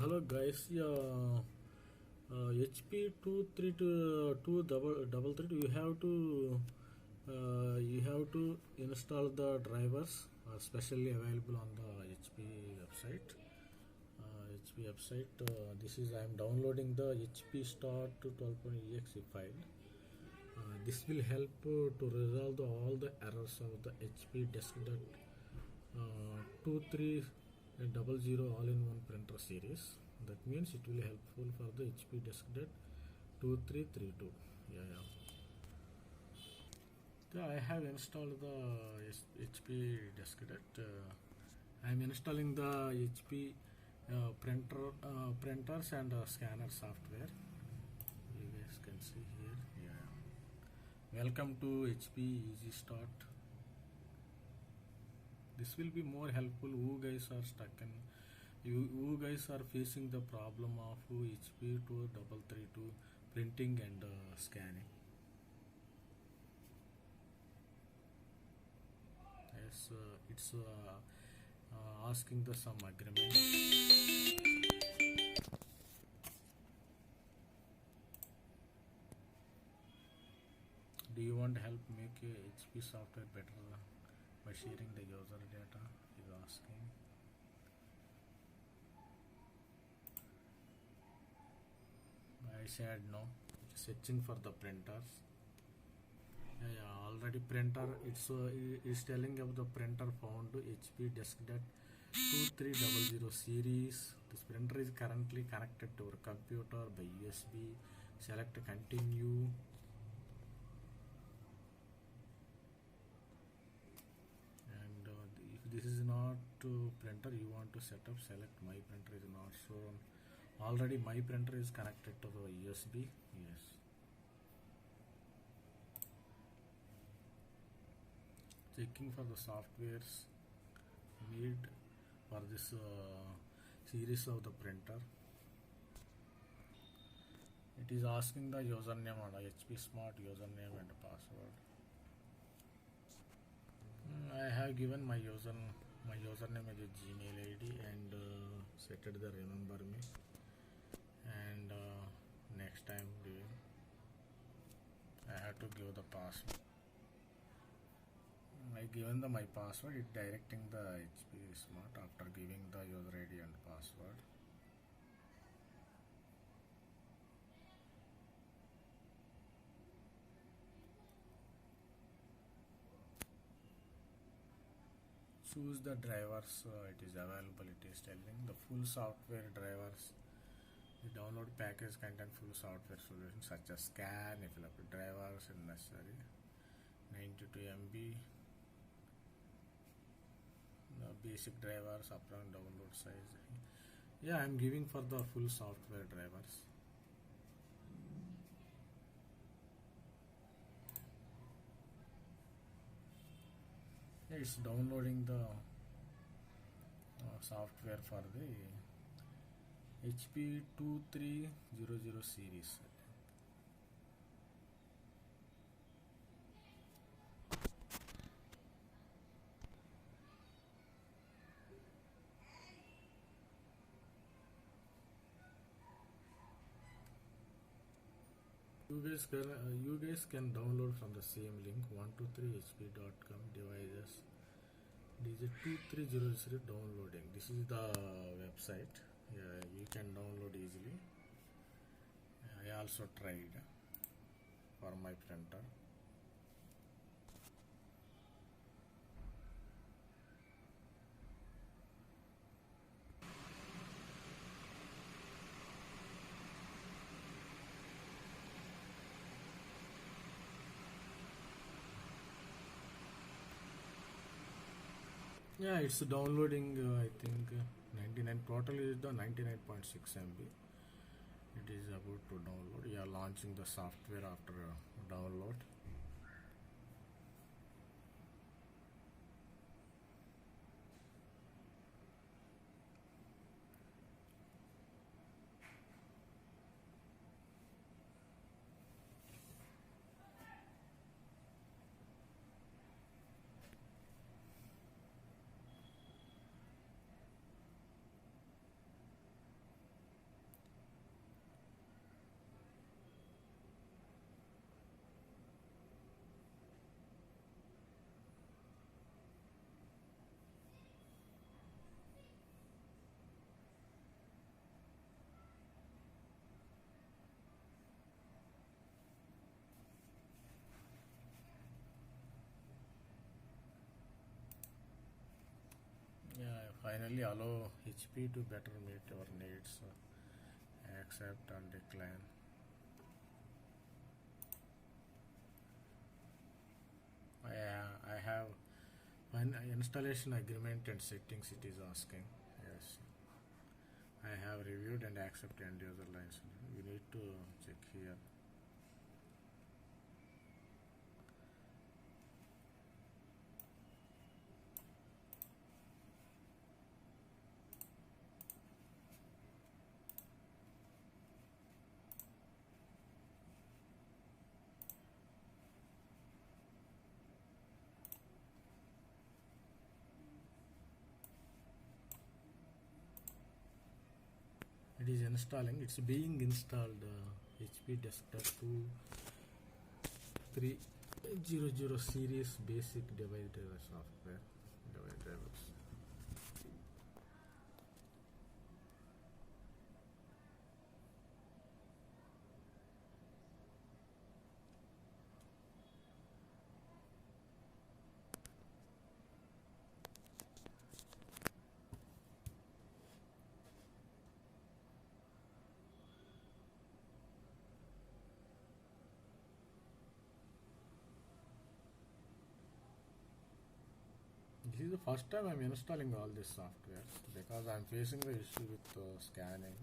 Hello guys, yeah, HP 232 double three. You have to install the drivers specially available on the HP website. This is I am downloading the HP start 12.exe file. This will help to resolve all the errors of the HP DeskJet 2300 all-in-one printer series. That means it will helpful for the HP DeskJet 2332. Yeah, I have installed the HP DeskJet. I am installing the HP printers and scanner software. You guys can see here. Welcome to HP Easy Start. This will be more helpful who guys are stuck in you guys are facing the problem of HP 2332 printing and scanning. Yes, it's asking the some agreement. Do you want help make a HP software better by sharing the user data? Is asking. I said no. Searching for the printers. Already printer. It's telling about the printer found HP DeskJet 2300 series. This printer is currently connected to our computer by USB. Select continue. And if this is not printer you want to set up, select my printer is not shown. Already my printer is connected to the USB. Yes. Checking for the softwares need for this series of the printer. It is asking the username and HP Smart username and password. I have given my username as a Gmail ID and set it the remember me. And next time I have to give the password. I given my password. It directing the HP Smart after giving the user ID and password. Choose the drivers. It is available. It is telling the full software drivers. The download package contain full software solutions such as scan, develop drivers and necessary 92 MB. The basic drivers, up and download size. Yeah, I am giving for the full software drivers. Yeah, it's downloading the software for the HP 2300 series. You guys can download from the same link 123hp.com devices. Digit 2300 downloading. This is the website. You can download easily. I also tried for my printer. Yeah, it's downloading. I think 99 total is the 99.6 MB. It is about to download. Yeah, launching the software after download. Finally, allow HP to better meet your needs. Accept and decline. I have one installation agreement and settings. It is asking. Yes, I have reviewed and accept end user lines. You need to check here. It is installing. It's being installed. HP Desktop 2300 series basic device driver software. Device drivers. This is the first time I'm installing all this software because I'm facing the issue with scanning.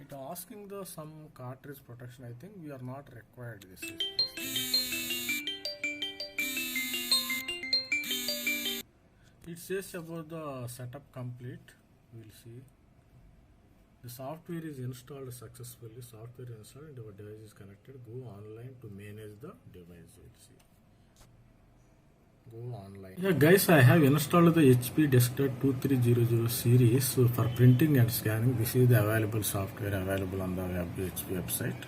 It asking the some cartridge protection. I think we are not required this thing. It says about the setup complete. We'll see. The software is installed successfully. Software installed and our device is connected. Go online to manage the device. We'll see. Go online. Yeah, guys, I have installed the HP Desktop 2300 series. So for printing and scanning, this is the available software available on the HP website.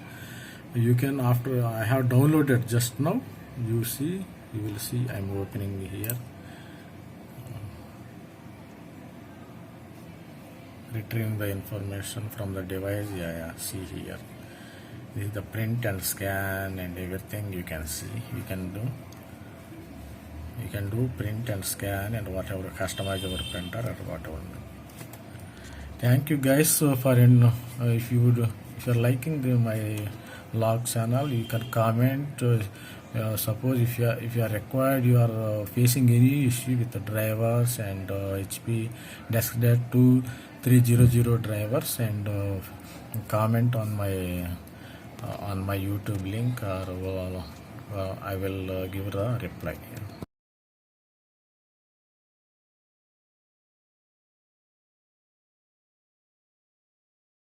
You can, after I have downloaded just now, you will see I'm opening here. Retrieving the information from the device. Yeah, see here. This is the print and scan and everything you can see. You can do print and scan and whatever, customize your printer or whatever. Thank you guys for if you're liking my log channel, you can comment. Suppose if you are required, you are facing any issue with the drivers and HP DeskJet 2300 drivers, and comment on my YouTube link, or I will give a reply.